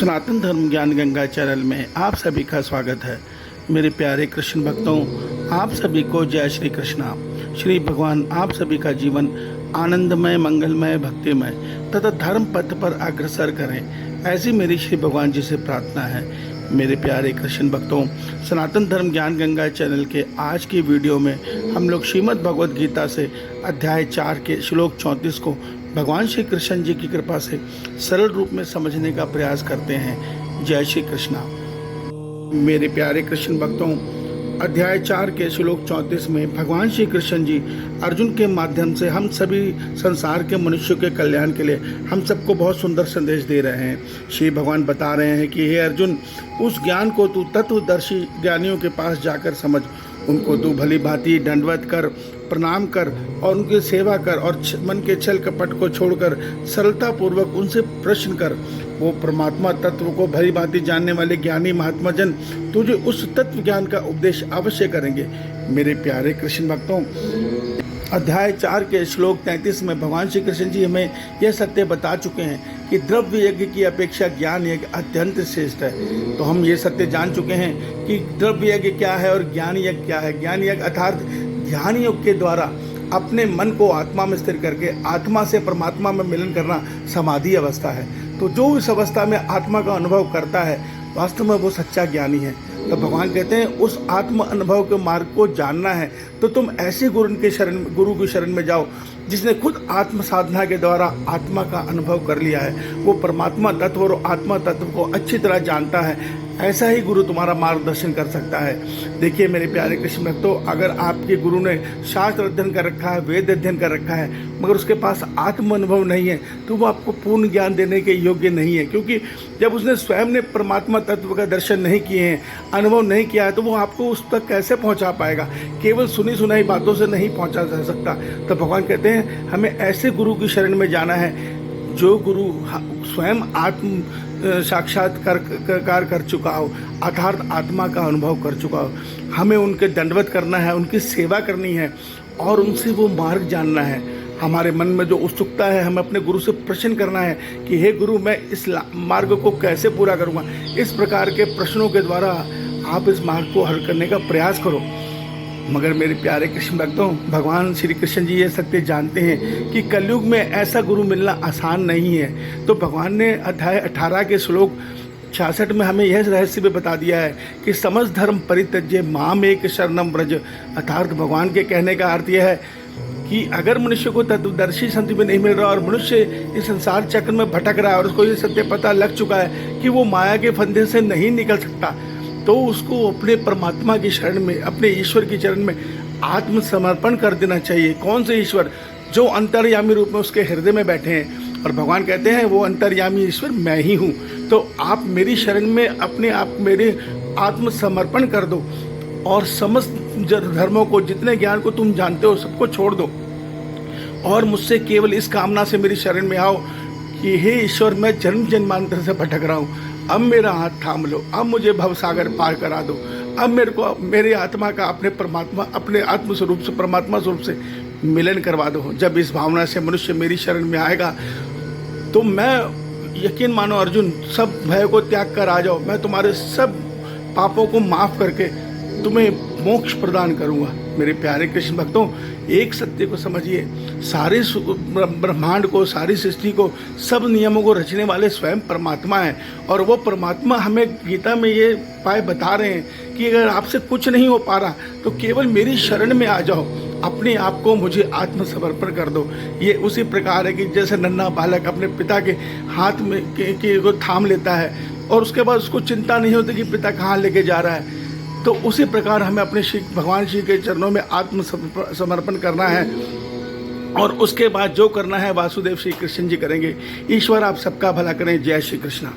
सनातन धर्म ज्ञान गंगा चैनल में आप सभी का स्वागत है। मेरे प्यारे कृष्ण भक्तों, आप सभी को जय श्री कृष्णा। श्री भगवान आप सभी का जीवन आनंदमय, मंगलमय, भक्तिमय तथा धर्म पथ पर अग्रसर करें, ऐसी मेरी श्री भगवान जी से प्रार्थना है। मेरे प्यारे कृष्ण भक्तों, सनातन धर्म ज्ञान गंगा चैनल के आज की वीडियो में हम लोग श्रीमद् भगवद गीता से अध्याय 4 के श्लोक 34 को भगवान श्री कृष्ण जी की कृपा से सरल रूप में समझने का प्रयास करते हैं। जय श्री कृष्णा। मेरे प्यारे कृष्ण भक्तों, अध्याय 4 के श्लोक 34 में भगवान श्री कृष्ण जी अर्जुन के माध्यम से हम सभी संसार के मनुष्यों के कल्याण के लिए हम सबको बहुत सुंदर संदेश दे रहे हैं। श्री भगवान बता रहे हैं कि हे अर्जुन, उस ज्ञान को तू तत्वदर्शी ज्ञानियों के पास जाकर समझ, उनको तू भली भांति दंडवत कर, प्रणाम कर और उनकी सेवा कर और मन के छल कपट को छोड़कर सरलता पूर्वक उनसे प्रश्न कर। वो परमात्मा तत्व को भली भांति जानने वाले ज्ञानी महात्मा जन तुझे उस तत्व ज्ञान का उपदेश अवश्य करेंगे। मेरे प्यारे कृष्ण भक्तों, अध्याय 4 के श्लोक 33 में भगवान श्री कृष्ण जी हमें यह सत्य बता चुके हैं कि द्रव्य यज्ञ की अपेक्षा ज्ञान यज्ञ अत्यंत श्रेष्ठ है। तो हम ये सत्य जान चुके हैं कि द्रव्य यज्ञ क्या है और ज्ञान यज्ञ क्या है। ज्ञान यज्ञ अर्थात ध्यान योग के द्वारा अपने मन को आत्मा में स्थिर करके आत्मा से परमात्मा में मिलन करना समाधि अवस्था है। तो जो इस अवस्था में आत्मा का अनुभव करता है, वास्तव में वो सच्चा ज्ञानी है। तो भगवान कहते हैं उस आत्म अनुभव के मार्ग को जानना है तो तुम ऐसे गुरु की शरण में जाओ जिसने खुद आत्म साधना के द्वारा आत्मा का अनुभव कर लिया है। वो परमात्मा तत्व और आत्मा तत्व को अच्छी तरह जानता है। ऐसा ही गुरु तुम्हारा मार्गदर्शन कर सकता है। देखिए मेरे प्यारे कृष्ण भक्तों, अगर आपके गुरु ने शास्त्र अध्ययन कर रखा है, वेद अध्ययन कर रखा है, मगर उसके पास आत्म अनुभव नहीं है, तो वो आपको पूर्ण ज्ञान देने के योग्य नहीं है। क्योंकि जब उसने स्वयं ने परमात्मा तत्व का दर्शन नहीं किए हैं, अनुभव नहीं किया है, तो वो आपको उस तक कैसे पहुंचा पाएगा। केवल सुनी सुनाई बातों से नहीं पहुंचा जा सकता। तो भगवान कहते हैं हमें ऐसे गुरु की शरण में जाना है जो गुरु स्वयं आत्म साक्षात्कार कर चुका हो, अर्थात आत्मा का अनुभव कर चुका हो। हमें उनके दंडवत करना है, उनकी सेवा करनी है और उनसे वो मार्ग जानना है। हमारे मन में जो उत्सुकता है, हमें अपने गुरु से प्रश्न करना है कि हे गुरु, मैं इस मार्ग को कैसे पूरा करूँगा। इस प्रकार के प्रश्नों के द्वारा आप इस मार्ग को हल करने का प्रयास करो। मगर मेरे प्यारे कृष्ण भक्तों, भगवान श्री कृष्ण जी ये सत्य जानते हैं कि कलयुग में ऐसा गुरु मिलना आसान नहीं है। तो भगवान ने अध्याय 18 के श्लोक 66 में हमें यह रहस्य भी बता दिया है कि समस्त धर्म परित्यज्य माम एक शरणम व्रज। अर्थात भगवान के कहने का अर्थ यह है कि अगर मनुष्य को तत्वदर्शी संत भी नहीं मिल रहा और मनुष्य इस संसार चक्र में भटक रहा है और उसको ये सत्य पता लग चुका है कि वो माया के फंदे से नहीं निकल सकता, तो उसको अपने परमात्मा की शरण में, अपने ईश्वर की चरण में आत्मसमर्पण कर देना चाहिए। कौन से ईश्वर? जो अंतर्यामी रूप में उसके हृदय में बैठे हैं। और भगवान कहते हैं वो अंतर्यामी ईश्वर मैं ही हूँ। तो आप मेरी शरण में अपने आप मेरे आत्मसमर्पण कर दो और समस्त धर्मों को, जितने ज्ञान को तुम जानते हो, सबको छोड़ दो और मुझसे केवल इस कामना से मेरी शरण में आओ कि हे ईश्वर, मैं जन्म जन्मांतर से भटक रहा हूँ, अब मेरा हाथ थाम लो, अब मुझे भवसागर पार करा दो, अब मेरे को मेरे आत्मा का अपने परमात्मा, अपने आत्म स्वरूप से, परमात्मा स्वरूप से मिलन करवा दो। जब इस भावना से मनुष्य मेरी शरण में आएगा तो मैं, यकीन मानो अर्जुन, सब भय को त्याग कर आ जाओ, मैं तुम्हारे सब पापों को माफ करके तुम्हें मोक्ष प्रदान करूंगा। मेरे प्यारे कृष्ण भक्तों, एक सत्य को समझिए, सारे ब्रह्मांड को, सारी सृष्टि को, सब नियमों को रचने वाले स्वयं परमात्मा है। और वो परमात्मा हमें गीता में ये उपाय बता रहे हैं कि अगर आपसे कुछ नहीं हो पा रहा तो केवल मेरी शरण में आ जाओ, अपने आप को मुझे आत्मसमर्पण कर दो। ये उसी प्रकार है कि जैसे नन्हा बालक अपने पिता के हाथ में को थाम लेता है और उसके बाद उसको चिंता नहीं होती कि पिता कहाँ लेके जा रहा है। तो उसी प्रकार हमें अपने भगवान श्री के चरणों में आत्मसमर्पण करना है और उसके बाद जो करना है वासुदेव श्री कृष्ण जी करेंगे। ईश्वर आप सबका भला करें। जय श्री कृष्णा।